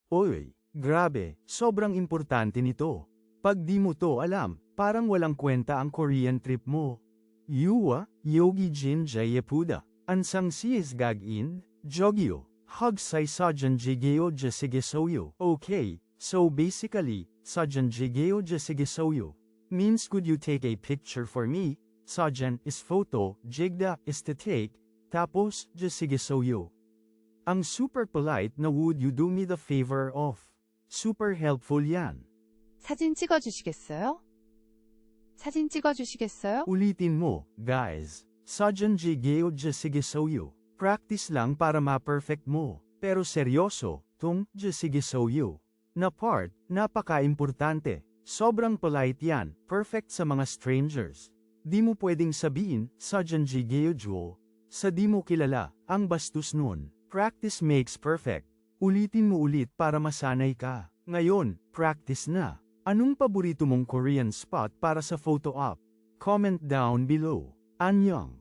Oy, grabe, sobrang importante nito. Pag di mo to alam, parang walang kwenta ang Korean trip mo. Yuwa, Yogi Jin Jayapuda, Ansang Sies Gagin, Jogyo, Hogsai Sajan Jigeo Jasigesoyo. Okay, so basically, Sajan Jigeo Jasigesoyo means could you take a picture for me? Sajan is photo, Jigda is to take, tapos Jasigesoyo. Ang super polite na would you do me the favor of. Super helpful yan. 사진 찍어주시겠어요? 사진 찍어주시겠어요? Ulitin mo, guys. Sajan jigeo jasigesoyo. Practice lang para ma-perfect mo. Pero seryoso, tong jasigesoyo na part, napaka-importante. Sobrang polite yan, perfect sa mga strangers. Di mo pwedeng sabihin, Sajan jigeo jo. Sa di mo kilala, ang bastos nun. Practice makes perfect. Ulitin mo ulit para masanay ka. Ngayon, practice na. Anong paborito mong Korean spot para sa photo op? Comment down below. Annyeong!